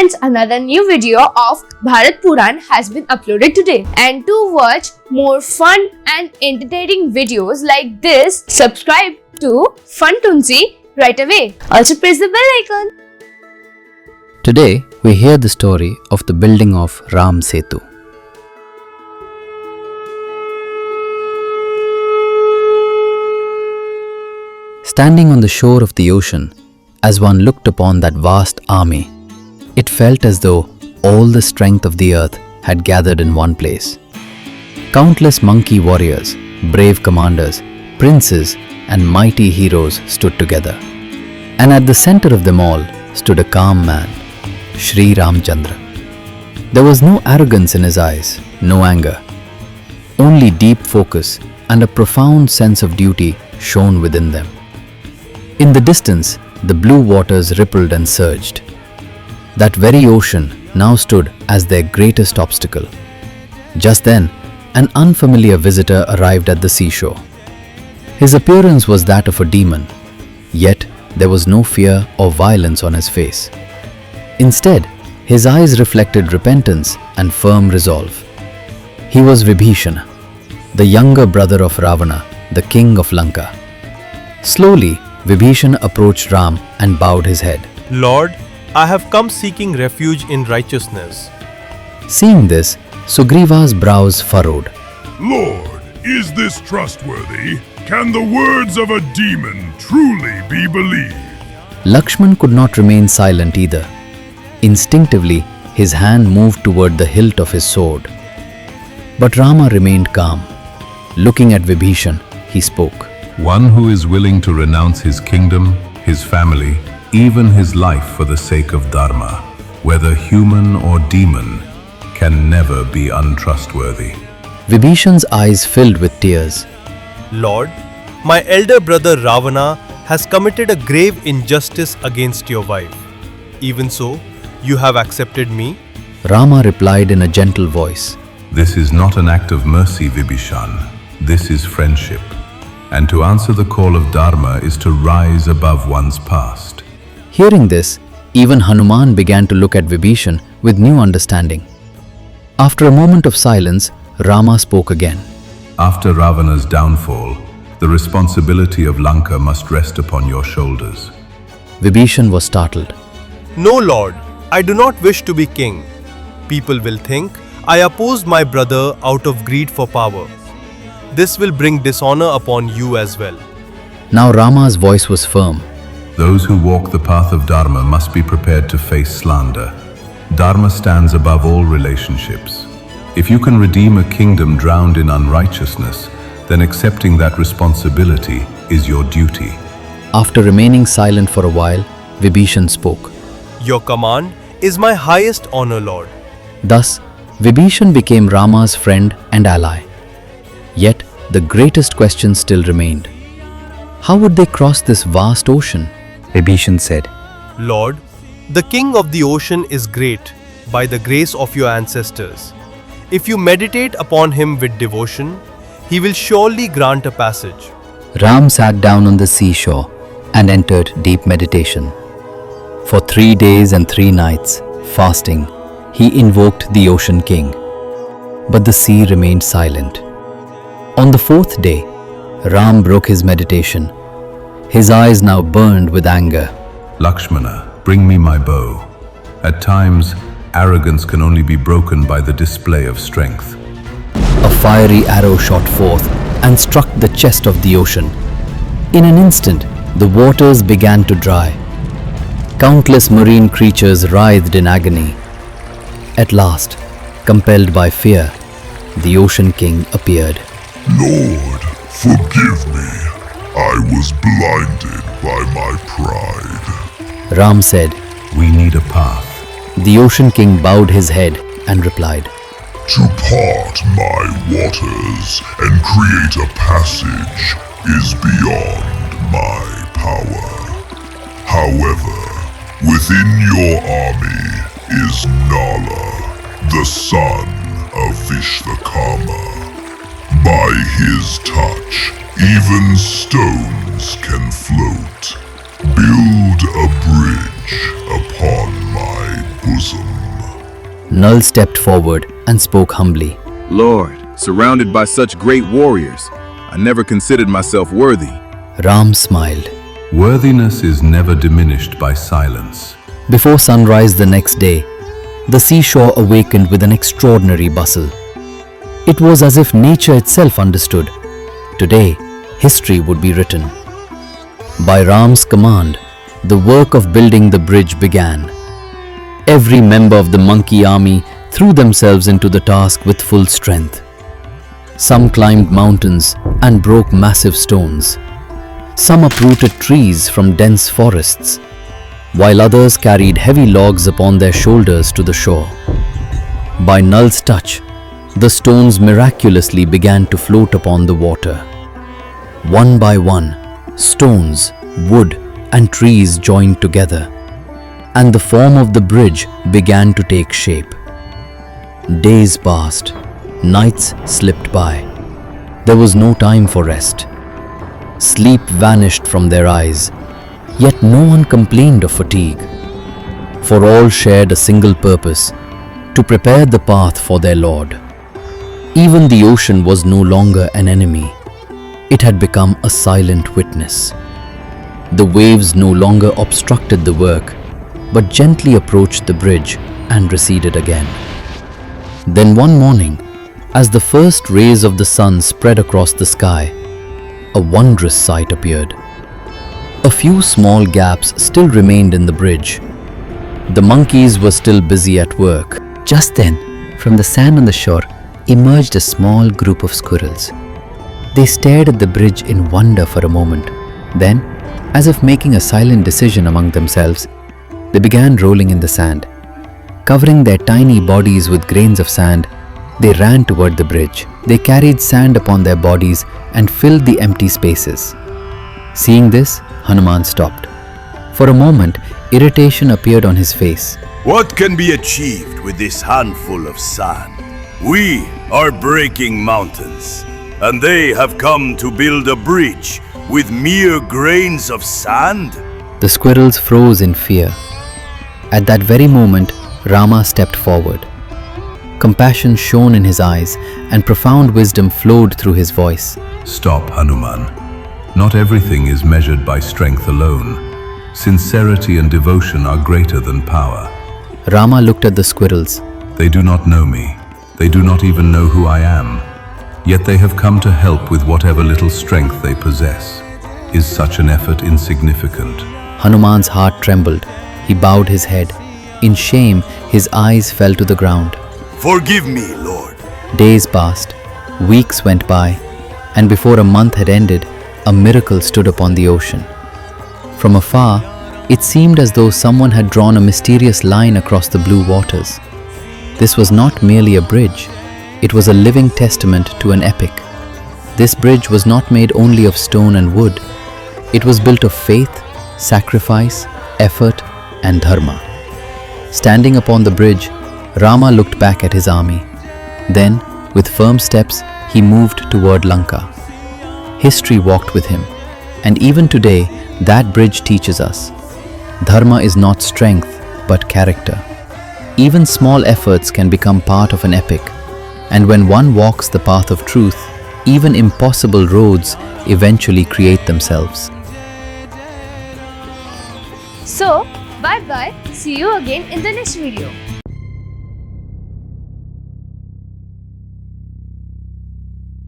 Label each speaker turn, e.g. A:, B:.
A: Friends, another new video of Bharat Puran has been uploaded today. And to watch more fun and entertaining videos like this, subscribe to Fun Toonsy right away. Also press the bell icon.
B: Today, we hear the story of the building of Ram Setu. Standing on the shore of the ocean, as one looked upon that vast army, it felt as though all the strength of the earth had gathered in one place. Countless monkey warriors, brave commanders, princes, and mighty heroes stood together. And at the center of them all stood a calm man, Shri Ramchandra. There was no arrogance in his eyes, no anger. Only deep focus and a profound sense of duty shone within them. In the distance, the blue waters rippled and surged. That very ocean now stood as their greatest obstacle. Just then, an unfamiliar visitor arrived at the seashore. His appearance was that of a demon, yet there was no fear or violence on his face. Instead, his eyes reflected repentance and firm resolve. He was Vibhishana, the younger brother of Ravana, the king of Lanka. Slowly, Vibhishana approached Ram and bowed his head.
C: Lord, I have come seeking refuge in righteousness.
B: Seeing this, Sugriva's brows furrowed.
D: Lord, is this trustworthy? Can the words of a demon truly be believed?
B: Lakshman could not remain silent either. Instinctively, his hand moved toward the hilt of his sword. But Rama remained calm. Looking at Vibhishan, he spoke.
E: One who is willing to renounce his kingdom, his family, even his life for the sake of Dharma, whether human or demon, can never be untrustworthy.
B: Vibhishan's eyes filled with tears.
C: Lord, my elder brother Ravana has committed a grave injustice against your wife. Even so, you have accepted me?
B: Rama replied in a gentle voice.
E: This is not an act of mercy, Vibhishan. This is friendship. And to answer the call of Dharma is to rise above one's past.
B: Hearing this, even Hanuman began to look at Vibhishan with new understanding. After a moment of silence, Rama spoke again.
E: After Ravana's downfall, the responsibility of Lanka must rest upon your shoulders.
B: Vibhishan was startled.
C: No, Lord, I do not wish to be king. People will think I opposed my brother out of greed for power. This will bring dishonor upon you as well.
B: Now Rama's voice was firm.
E: Those who walk the path of Dharma must be prepared to face slander. Dharma stands above all relationships. If you can redeem a kingdom drowned in unrighteousness, then accepting that responsibility is your duty.
B: After remaining silent for a while, Vibhishan spoke.
C: Your command is my highest honor, Lord.
B: Thus, Vibhishan became Rama's friend and ally. Yet, the greatest question still remained. How would they cross this vast ocean? Vibhishan said.
C: Lord, the king of the ocean is great by the grace of your ancestors. If you meditate upon him with devotion, he will surely grant a passage.
B: Ram sat down on the seashore and entered deep meditation. For 3 days and 3 nights, fasting, he invoked the Ocean King. But the sea remained silent. On the 4th day, Ram broke his meditation. His eyes now burned with anger.
E: Lakshmana, bring me my bow. At times, arrogance can only be broken by the display of strength.
B: A fiery arrow shot forth and struck the chest of the ocean. In an instant, the waters began to dry. Countless marine creatures writhed in agony. At last, compelled by fear, the Ocean King appeared.
D: Lord, forgive me. I was blinded by my pride.
B: Ram said.
E: We need a path.
B: The Ocean King bowed his head and replied.
D: To part my waters and create a passage is beyond my power. However, within your army is Nala, the son of Vishnakama. By his touch, even stones can float. Build a bridge upon my bosom.
B: Nal stepped forward and spoke humbly.
F: Lord, surrounded by such great warriors, I never considered myself worthy.
B: Ram smiled.
E: Worthiness is never diminished by silence.
B: Before sunrise the next day, the seashore awakened with an extraordinary bustle. It was as if nature itself understood. Today, history would be written. By Ram's command, the work of building the bridge began. Every member of the monkey army threw themselves into the task with full strength. Some climbed mountains and broke massive stones. Some uprooted trees from dense forests, while others carried heavy logs upon their shoulders to the shore. By Nal's touch, the stones miraculously began to float upon the water. One by one, stones, wood, and trees joined together, and the form of the bridge began to take shape. Days passed, nights slipped by. There was no time for rest. Sleep vanished from their eyes, yet no one complained of fatigue, for all shared a single purpose: to prepare the path for their Lord. Even the ocean was no longer an enemy. It had become a silent witness. The waves no longer obstructed the work, but gently approached the bridge and receded again. Then one morning, as the first rays of the sun spread across the sky, a wondrous sight appeared. A few small gaps still remained in the bridge. The monkeys were still busy at work. Just then, from the sand on the shore, emerged a small group of squirrels. They stared at the bridge in wonder for a moment. Then, as if making a silent decision among themselves, they began rolling in the sand. Covering their tiny bodies with grains of sand, they ran toward the bridge. They carried sand upon their bodies and filled the empty spaces. Seeing this, Hanuman stopped. For a moment, irritation appeared on his face.
G: What can be achieved with this handful of sand? We are breaking mountains, and they have come to build a bridge with mere grains of sand?
B: The squirrels froze in fear. At that very moment, Rama stepped forward. Compassion shone in his eyes, and profound wisdom flowed through his voice.
E: Stop, Hanuman. Not everything is measured by strength alone. Sincerity and devotion are greater than power.
B: Rama looked at the squirrels.
E: They do not know me. They do not even know who I am. Yet they have come to help with whatever little strength they possess. Is such an effort insignificant?
B: Hanuman's heart trembled. He bowed his head. In shame, his eyes fell to the ground.
G: Forgive me, Lord.
B: Days passed. Weeks went by. And before a month had ended, a miracle stood upon the ocean. From afar, it seemed as though someone had drawn a mysterious line across the blue waters. This was not merely a bridge. It was a living testament to an epic. This bridge was not made only of stone and wood. It was built of faith, sacrifice, effort, and dharma. Standing upon the bridge, Rama looked back at his army. Then, with firm steps, he moved toward Lanka. History walked with him, and even today, that bridge teaches us. Dharma is not strength, but character. Even small efforts can become part of an epic, and when one walks the path of truth, even impossible roads eventually create themselves.
A: So, bye bye. See you again in the next video.